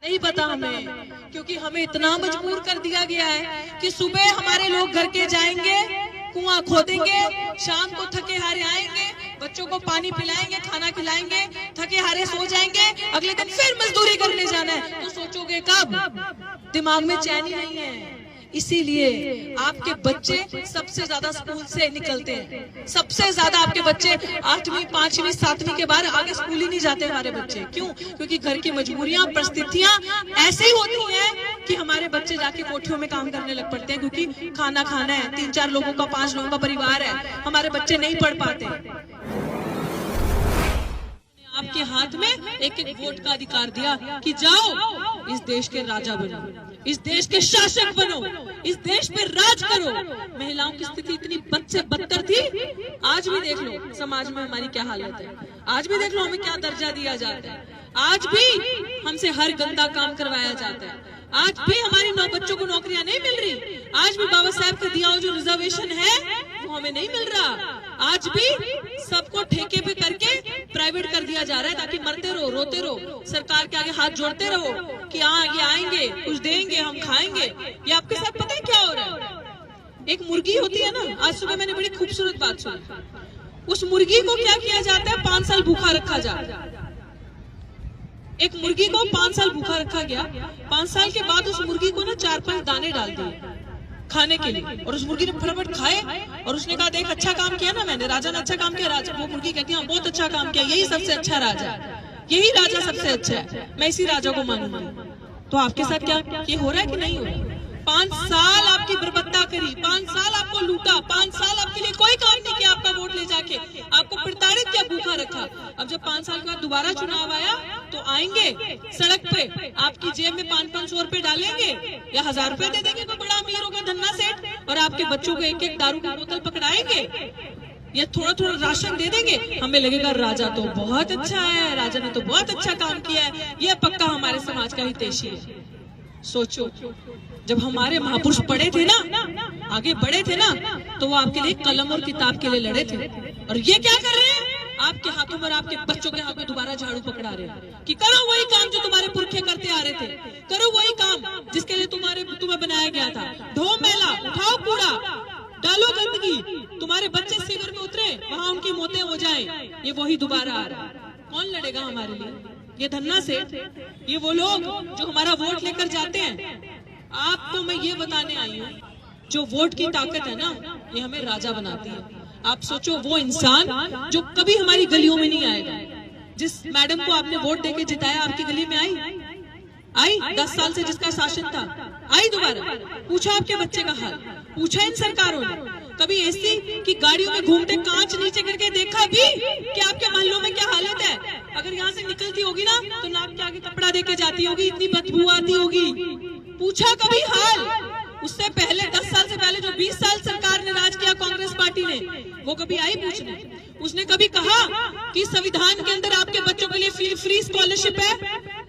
नहीं पता हमें, क्योंकि हमें इतना मजबूर कर दिया गया है कि सुबह हमारे लोग घर के जाएंगे, कुआं खोदेंगे, शाम को थके हारे आएंगे, बच्चों को पानी पिलाएंगे, खाना खिलाएंगे, थके हारे सो जाएंगे, अगले दिन फिर मजदूरी करने जाना है। तो सोचोगे कब? दिमाग में चैन ही नहीं है। इसीलिए आपके बच्चे सबसे ज्यादा स्कूल से निकलते हैं। सबसे ज्यादा आपके बच्चे 8वीं 5वीं 7वीं के बाद आगे स्कूल ही नहीं जाते हमारे बच्चे। क्यों? क्योंकि घर की मजबूरियां, परिस्थितियां ऐसी होती हैं कि हमारे बच्चे जाके कोठियों में काम करने लग पड़ते हैं, क्योंकि खाना खाना है, 3-4 लोगों का, 5 लोगों का परिवार है, हमारे बच्चे नहीं पढ़ पाते। आपके हाथ में एक एक वोट का अधिकार दिया कि जाओ इस देश के राजा बनो, इस देश के शासक बनो, इस देश पे राज करो। महिलाओं की स्थिति इतनी बद से बदतर थी। आज भी देख लो समाज में हमारी क्या हालत है, आज भी देख लो हमें क्या दर्जा दिया जाता है, आज भी हमसे हर गंदा काम करवाया जाता है, आज भी हमारी 9 बच्चों को नौकरियां नहीं मिल रही, आज भी बाबा साहब का दिया हुआ जो रिजर्वेशन है वो हमें नहीं मिल रहा, आज भी सबको ठेके पे करके प्राइवेट कर दिया जा रहा है ताकि मरते रहो, रोते रहो, सरकार के आगे हाथ जोड़ते रहो कि ये आएंगे, कुछ देंगे, हम खाएंगे। ये आपके साथ पता है क्या हो रहा है? एक मुर्गी होती है ना, आज सुबह मैंने बड़ी खूबसूरत बात सुनी। उस मुर्गी को क्या किया जाता है? 5 साल भूखा रखा जाता है। एक मुर्गी को 5 साल भूखा रखा गया। 5 साल के बाद उस मुर्गी को ना 4-5 दाने डाल दिए खाने के लिए, और उस मुर्गी ने फटाफट खाए और उसने कहा देख अच्छा काम किया ना मैंने, राजा ने अच्छा काम किया। राजा, वो मुर्गी कहती है बहुत अच्छा काम किया, यही सबसे अच्छा राजा, यही राजा सबसे अच्छा है, मैं इसी राजा को मानूंगी। तो आपके साथ क्या ये हो रहा है कि नहीं हो रहा? 5 साल आपकी बर्बत्ता करी, 5 साल आपको लूटा, 5 साल आपके लिए कोई काम नहीं किया, आपका वोट ले जाके आपको प्रताड़ित किया, भूखा रखा। अब जब 5 साल के बाद दोबारा चुनाव आया तो आएंगे सड़क पे, आपकी जेब में 500-500 रुपए डालेंगे या 1000 रुपए दे देंगे कोई बड़ा अमीर होगा धन्ना सेठ, और आपके बच्चों को एक दारू की बोतल पकड़ाएंगे या थोड़ा राशन दे देंगे। हमें लगेगा राजा तो बहुत अच्छा है, राजा ने तो बहुत अच्छा काम किया है, यह पक्का हमारे समाज का हितैषी है। सोचो जब हमारे महापुरुष पढ़े थे ना, आगे बढ़े थे ना, तो वो आपके लिए कलम और किताब के लिए लड़े थे, और ये क्या कर रहे हैं? आपके हाथों में, आपके बच्चों के हाथ में दोबारा झाड़ू पकड़ा रहे हैं कि करो वही काम जो तुम्हारे पुरखे करते आ रहे थे, करो वही काम जिसके लिए तुम्हें बनाया गया था। ढो मैला, उठाओ कूड़ा, डालो गंदगी, तुम्हारे बच्चे शिविर में उतरे, वहां उनकी मौतें हो जाए, ये वही दोबारा आ रहा है। कौन लड़ेगा हमारे लिए? ये धन्ना सेठ, ये वो लोग जो हमारा वोट लेकर जाते हैं। आपको मैं ये बताने आई हूँ, जो वोट की ताकत है ना, ये हमें राजा बनाती है। आप सोचो वो इंसान जो कभी हमारी गलियों में नहीं आएगा, जिस मैडम को आपने वोट देके जिताया आपकी गली में आई 10 साल से जिसका शासन था, आई दोबारा? पूछा आपके बच्चे का हाल? पूछा इन सरकारों ने? कभी ऐसी कि गाड़ियों में घूमते कांच नीचे करके देखा भी कि आपके मोहल्लों में क्या हालत है? अगर यहाँ से निकलती होगी ना तो नाक के आगे कपड़ा देके जाती होगी, इतनी बदबू आती होगी। पूछा कभी हाल? उससे पहले 10 साल से पहले जो 20 साल सरकार ने राज किया कांग्रेस पार्टी ने, वो कभी आई पूछने? उसने कभी कहा कि संविधान के अंदर आपके बच्चों के लिए फ्री स्कॉलरशिप है,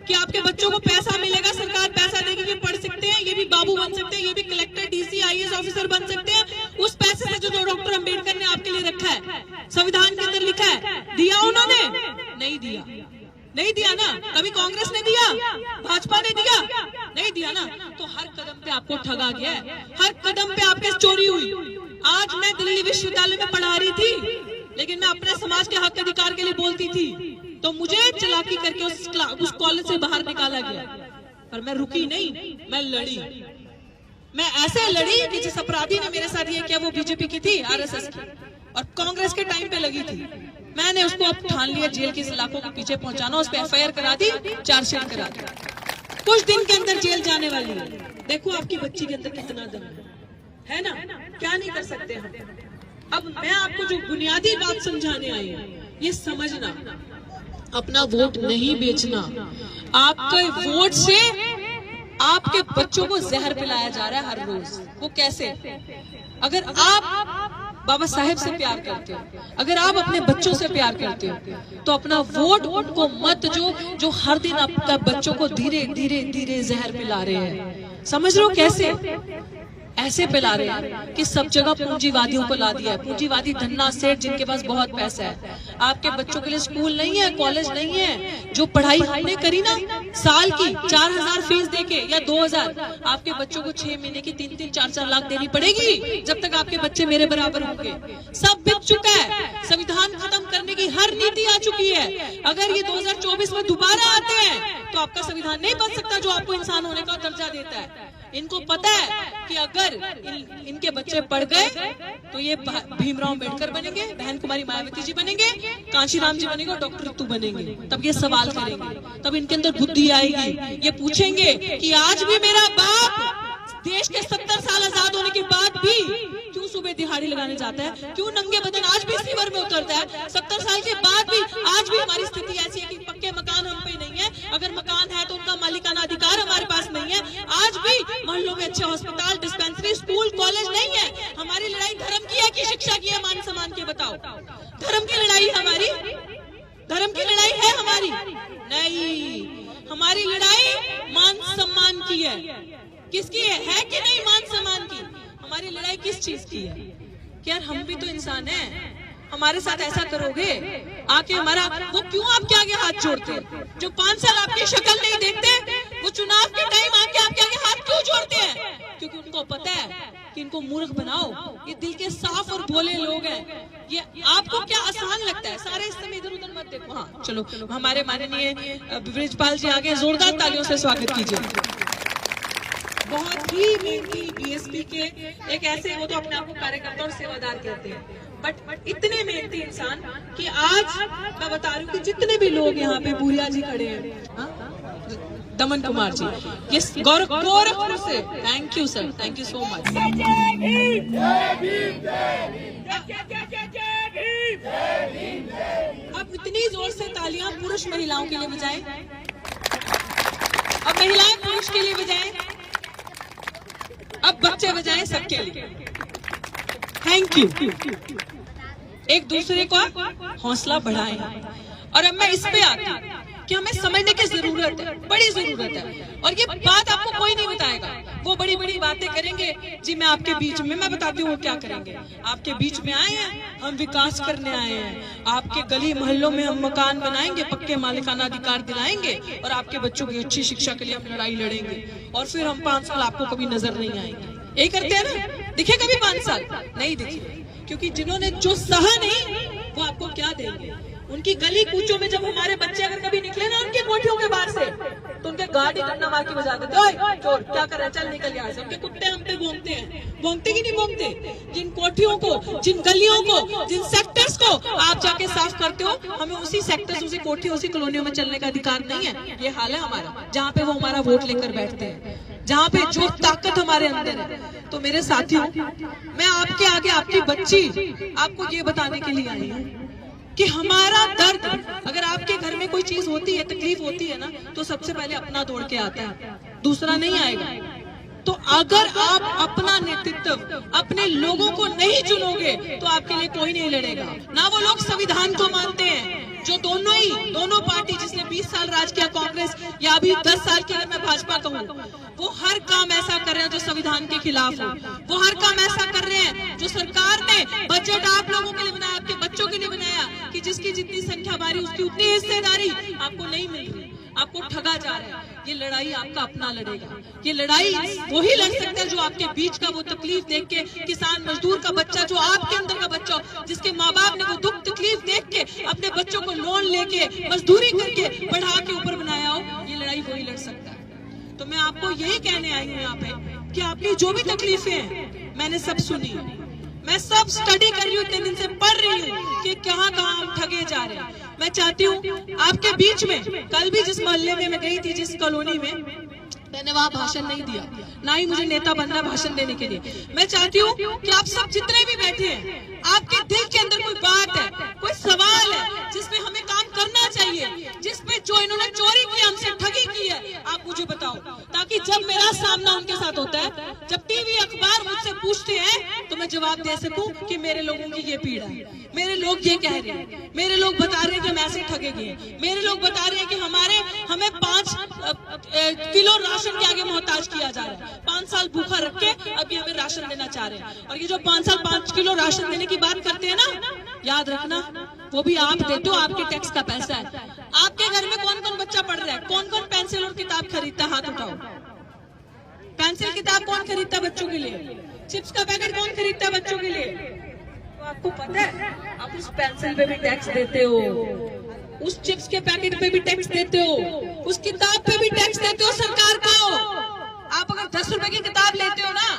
कि आपके बच्चों को पैसा मिलेगा, सरकार पैसा देगी, ये पढ़ सकते हैं, ये भी बाबू बन सकते हैं, ये भी कलेक्टर, डीसी, IAS ऑफिसर बन सकते हैं, उस पैसे से जो डॉक्टर अंबेडकर ने आपके लिए रखा है, संविधान के अंदर लिखा है, दिया उन्होंने? नहीं दिया, नहीं दिया ना। कभी कांग्रेस ने दिया? भाजपा ने दिया? नहीं दिया ना। तो हर कदम पे आपको ठगा गया है, हर कदम पे आपके चोरी हुई। आज मैं दिल्ली विश्वविद्यालय में पढ़ा रही थी, लेकिन मैं अपने समाज के हक अधिकार के लिए बोलती थी, तो मुझे चालाकी करके उस कॉलेज से बाहर निकाला गया। पर मैं रुकी नहीं, मैं लड़ी। मैं ऐसे लड़ी कि जिस अपराधी ने मेरे साथ ये किया वो बीजेपी की थी, RSS की, और कांग्रेस के टाइम पे लगी थी। मैंने उसको अब ठान लिया जेल की सलाखों के पीछे पहुंचाना, उस पर FIR करा दी, चार्जशीट करा दी, कुछ दिन के अंदर जेल जाने वाली है। देखो आपकी बच्ची के अंदर कितना दम है ना, क्या नहीं कर सकते हम। अब मैं आपको जो बुनियादी बात समझाने आई हूँ, ये समझना, अपना वोट नहीं बेचना। आपके वोट से आपके बच्चों को जहर पिलाया जा रहा है हर रोज। वो कैसे? अगर आप बाबा साहेब से प्यार करते हो, अगर आप अपने बच्चों से प्यार करते हो, तो अपना वोट उनको मत जो हर दिन आपका बच्चों को धीरे धीरे धीरे जहर पिला रहे हैं। समझ लो कैसे? ऐसे पिला रहे हैं कि सब जगह पूंजीवादियों को ला दिया है। पूंजीवादी धन्ना सेठ जिनके पास बहुत पैसा है। आपके बच्चों के लिए स्कूल नहीं है, कॉलेज नहीं है। जो पढ़ाई हमने करी ना साल की 4,000 फीस देके या 2,000 आपके बच्चों को 6 महीने की 3-3, 4-4 लाख देनी पड़ेगी जब तक आपके बच्चे मेरे बराबर होंगे। सब बिक चुका है, संविधान खत्म करने की हर नीति आ चुकी है। अगर ये 2024 में दोबारा आते हैं तो आपका संविधान नहीं बन सकता जो आपको इंसान होने का दर्जा देता है। इनको पता है कि अगर इनके बच्चे पढ़ गए तो ये भीमराव अम्बेडकर बनेंगे, बहन कुमारी मायावती जी बनेंगे, कांशीराम जी बनेंगे और डॉक्टर रितु बनेंगे। तब ये सवाल करेंगे, तब इनके अंदर बुद्धि आएगी। ये पूछेंगे कि आज भी मेरा बाप देश के 70 साल आजाद होने के बाद भी क्यों सुबह दिहाड़ी लगाने जाता है, क्यों नंगे बदन आज भी सीवर में उतरता है। 70 साल के बाद भी आज भी हमारी स्थिति ऐसी है कि पक्के मकान हम पे नहीं है, अगर मकान है तो उनका मालिकाना अधिकार हमारे पास नहीं है। आज भी मोहल्लों में अच्छे अस्पताल, डिस्पेंसरी, स्कूल, कॉलेज नहीं है। हमारी लड़ाई धर्म की है कि शिक्षा की है, मान सम्मान की? बताओ, धर्म की लड़ाई हमारी, धर्म की लड़ाई है हमारी? नहीं, हमारी लड़ाई मान सम्मान की है। किसकी है कि नहीं मान सम्मान की? हमारी लड़ाई किस चीज की है कि यार हम भी तो इंसान हैं, हमारे साथ ऐसा करोगे आके हमारा, वो क्यों आपके आगे हाथ जोड़ते हैं? जो 5 साल आपकी शक्ल नहीं देखते वो चुनाव के टाइम आके आपके आगे हाथ क्यों जोड़ते हैं? क्योंकि उनको पता है कि इनको मूर्ख बनाओ। ये दिल के साफ और भोले लोग हैं। ये आपको क्या आसान लगता है? सारे इस समय इधर उधर मत देखो। हाँ चलो, हमारे माननीय बृजपाल जी आगे जोरदार तालियों से स्वागत कीजिए। बहुत ही मेहनती बीएसपी के एक ऐसे, वो तो अपने आप को कार्यकर्ता और सेवादार कहते हैं, बट इतने मेहनती इंसान कि आज मैं बता रही हूँ कि जितने भी लोग यहाँ पे भूरिया जी खड़े हैं, दमन कुमार जी, ये गोरखपुर से, thank you sir, thank you so much. अब इतनी जोर से तालियां पुरुष महिलाओं के लिए बजाएं, अब महिलाएं पुरुष के लिए बजाएं, अब बच्चे बजाएं सबके लिए। Thank you. एक दूसरे का हौसला बढ़ाएं। और अब मैं इस पे आती हूँ कि हमें समझने की जरूरत है, बड़ी जरूरत है। और ये बात आपको कोई नहीं बताएगा, वो बड़ी बड़ी बातें करेंगे जी मैं आपके बीच में, मैं बताती हूँ वो क्या करेंगे। आपके बीच में आए हैं, हम विकास करने आए हैं, आपके गली मोहल्लों में हम मकान बनाएंगे, पक्के मालिकाना अधिकार दिलाएंगे और आपके बच्चों की अच्छी शिक्षा के लिए हम लड़ाई लड़ेंगे। और फिर हम 5 साल आपको कभी नजर नहीं आएंगे। यही करते हैं ना? दिखे कभी 5 साल? नहीं दिखे, क्योंकि जिन्होंने जो सहा नहीं वो आपको क्या देंगे। उनकी गली कूचों में जब हमारे बच्चे अगर कभी निकले ना उनके कोठियों के बाहर से, तो उनके गाड़ी डंडा मार के बजा देते, ओए चोर क्या कर रहा है, चल निकल यहाँ से। उनके कुत्ते हम पे भौंकते हैं, भौंकते कि नहीं भौंकते? जिन कोठियों को, जिन गलियों को, जिन सेक्टर्स को आप जाके साफ करते हो, हमें उसी सेक्टर्स, उसी कोठियों, उसी कॉलोनियों में चलने का अधिकार नहीं है। ये हाल है हमारा, जहाँ पे वो हमारा वोट लेकर बैठते हैं, जहाँ पे जो ताकत हमारे अंदर है। तो मेरे साथियों, मैं आपके आगे, आपकी बच्ची आपको ये बताने के लिए आई हूँ कि हमारा दर्द, अगर आपके घर में कोई चीज होती है, तकलीफ होती है ना, तो सबसे पहले अपना दौड़ के आता है, दूसरा नहीं आएगा। तो अगर आप अपना नेतृत्व, अपने लोगों को नहीं चुनोगे तो आपके लिए कोई नहीं लड़ेगा। ना वो लोग संविधान को मानते हैं, जो दोनों पार्टी, जिसने 20 साल राज किया, कांग्रेस, या अभी 10 साल की अगर मैं भाजपा कहूँ, वो हर काम ऐसा कर रहे हैं जो संविधान के खिलाफ हो। वो हर काम ऐसा कर रहे हैं जो सरकार ने बजट आप लोगों के लिए बनाया, आपके बच्चों के लिए बनाया, कि जिसकी जितनी संख्या बारी उसकी उतनी हिस्सेदारी आपको नहीं मिल रही, आपको ठगा जा रहा है। ये लड़ाई आपका अपना लड़ेगा। ये लड़ाई वही लड़ सकता है जो आपके बीच का वो तकलीफ देख के, किसान मजदूर का बच्चा, जो आपके अंदर का बच्चा, जिसके माँ बाप ने वो दुख तकलीफ देख के अपने बच्चों को लोन लेके, मजदूरी करके बढ़ा के ऊपर बनाया हो, ये लड़ाई वही लड़ सकता है। तो मैं आपको यही कहने आई हूँ यहाँ पे कि आपकी जो भी तकलीफें हैं मैंने सब सुनी, मैं सब स्टडी कर रही हूँ, इतने दिन से पढ़ रही हूँ कि कहाँ हम ठगे जा रहे हैं। मैं चाहती हूँ आपके बीच में, कल भी जिस मोहल्ले में मैं गई थी, जिस कॉलोनी में, मैंने वहाँ भाषण नहीं दिया, ना ही मुझे नेता बनना भाषण देने के लिए। मैं चाहती हूँ कि आप सब जितने भी बैठे हैं, आपके दिल के अंदर कोई बात है, कोई सवाल है जिसपे हमें काम करना चाहिए, जिसपे जो इन्होंने चोरी की, हमसे ठगी की है, आप मुझे बताओ, ताकि जब मेरा सामना उनके साथ होता है, जब टीवी अखबार मुझसे पूछते हैं, तो मैं जवाब दे सकूं कि मेरे लोगों की ये पीड़ा है, मेरे लोग ये कह रहे हैं, मेरे लोग बता रहे हैं कि हम ऐसे ठगे गए, मेरे लोग बता रहे हैं कि हमें 5 किलो राशन के आगे मोहताज किया जा रहा है, 5 साल भूखा रख के अभी हमें राशन देना चाह रहे हैं। और ये जो 5 साल 5 किलो राशन देने की बात करते हैं ना, याद रखना, वो भी आप देते हो, आपके टैक्स का पैसा है। आपके घर में कौन कौन बच्चा पढ़ रहा है? कौन कौन पेंसिल और किताब खरीदता है? हाथ उठाओ। पेंसिल किताब कौन खरीदता है बच्चों के लिए? चिप्स का पैकेट कौन खरीदता है बच्चों के लिए? तो आपको पता है आप उस पेंसिल पे भी टैक्स देते हो, उस चिप्स के पैकेट पे भी टैक्स देते हो, उस किताब पे भी टैक्स देते हो सरकार को। आप अगर 10 रुपए की किताब लेते हो ना,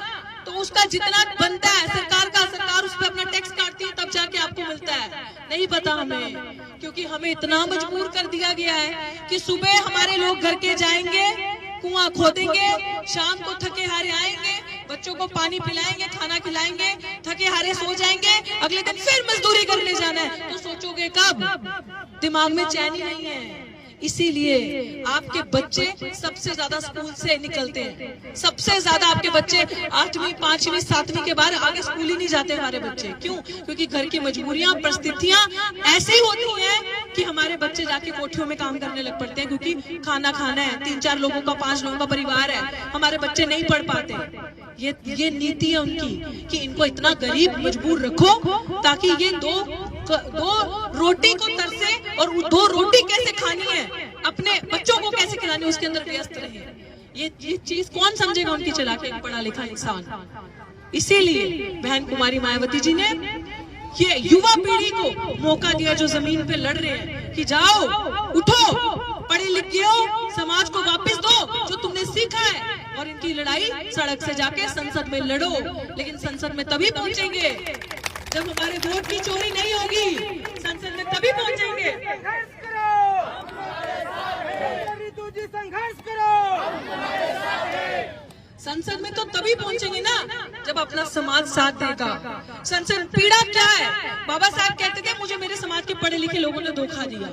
तो उसका जितना बनता है सरकार का, सरकार उस पर अपना टैक्स काटती है, तब जाके आपको मिलता है। नहीं पता हमें, क्योंकि हमें इतना मजबूर कर दिया गया है कि सुबह हमारे लोग घर के जाएंगे, कुआं खोदेंगे, शाम को थके हारे आएंगे, बच्चों को पानी पिलाएंगे, खाना खिलाएंगे, थके हारे सो जाएंगे, अगले दिन फिर मजदूरी करने जाना है। तो सोचोगे कब? दिमाग में चैन ही नहीं है। इसीलिए आपके बच्चे सबसे ज्यादा स्कूल से निकलते हैं, सबसे ज्यादा आपके बच्चे 8वीं 5वीं 7वीं के बाद आगे स्कूल ही नहीं जाते हमारे बच्चे। क्यों? क्योंकि घर की मजबूरियां, परिस्थितियां ऐसी होती हैं कि हमारे बच्चे जाके कोठियों में काम करने लग पड़ते हैं, क्योंकि खाना खाना है, 3-4 लोगों का, 5 लोगों का परिवार है, हमारे बच्चे नहीं पढ़ पाते। ये नीति है उनकी कि इनको इतना गरीब मजबूर रखो ताकि ये दो रोटी को तरसे, और 2 रोटी कैसे खानी है, अपने बच्चों को कैसे खिलानी है, उसके अंदर व्यस्त रहे। ये चीज कौन समझेगा उनकी चला के, एक पढ़ा लिखा इंसान। इसीलिए बहन कुमारी मायावती जी ने ये युवा पीढ़ी को मौका दिया जो जमीन पे लड़ रहे हैं कि जाओ, उठो, पढ़े लिखे हो, समाज को वापस दो जो तुमने सीखा है, और इनकी लड़ाई सड़क से जाके संसद में लड़ो। लेकिन संसद में तभी पहुंचेंगे जब हमारे वोट की चोरी नहीं होगी, संसद में तभी पहुंचेंगे। संघर्ष करो, संसद में तो तभी पहुंचेंगे ना जब अपना समाज साथ देगा। संसद पीड़ा क्या है? बाबा साहब कहते थे मुझे मेरे समाज के पढ़े लिखे लोगों ने धोखा दिया,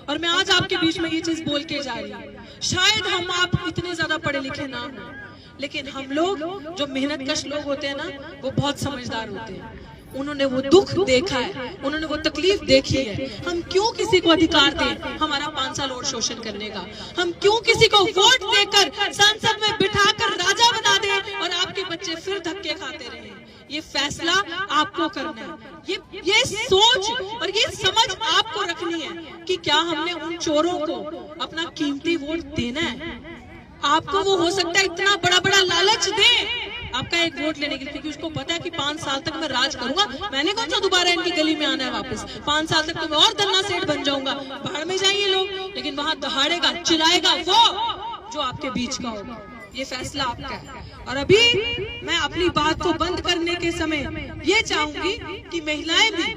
और मैं आज आपके बीच में ये चीज बोल के जा रही हूँ। शायद हम आप इतने ज्यादा पढ़े लिखे ना हो, लेकिन हम लोग जो मेहनत कश लोग होते हैं ना, वो बहुत समझदार होते हैं। उन्होंने वो दुख देखा है, उन्होंने वो तकलीफ देखी है। हम क्यों किसी को अधिकार दें हमारा 5 साल और शोषण करने का? हम क्यों किसी को वोट देकर संसद में बिठाकर राजा बना दें और आपके बच्चे फिर धक्के खाते रहे? ये फैसला आपको करना है। ये सोच और ये समझ आपको रखनी है कि क्या हमने उन चोरों को अपना कीमती वोट देना है। आपको वो हो सकता है इतना बड़ा बड़ा लालच दे आपका एक वोट लेने के लिए, क्योंकि उसको पता है कि 5 साल तक मैं राज करूंगा, मैंने कौन सा दोबारा इनकी गली में आना है वापस। 5 साल तक तो मैं और धन्ना सेठ बन जाऊंगा, बाहर में जाएंगे लोग, लेकिन वहां दहाड़ेगा, चिल्लाएगा वो जो आपके बीच का होगा। ये फैसला आपका है। और अभी मैं अपनी बात को बंद करने के समय ये चाहूंगी कि महिलाएं भी,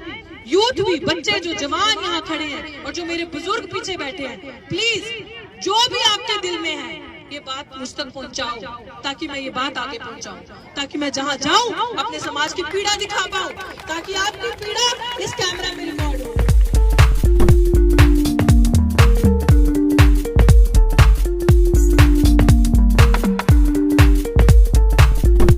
यूथ भी, बच्चे जो जवान यहाँ खड़े हैं और जो मेरे बुजुर्ग पीछे बैठे हैं, प्लीज जो भी आपके दिल में है ये बात मुझ तक पहुंचाओ, ताकि मैं ये बात आगे पहुंचाऊं, ताकि मैं जहां जाऊं अपने समाज की पीड़ा दिखा पाऊं, ताकि आपकी पीड़ा इस कैमरा में दिखाऊं।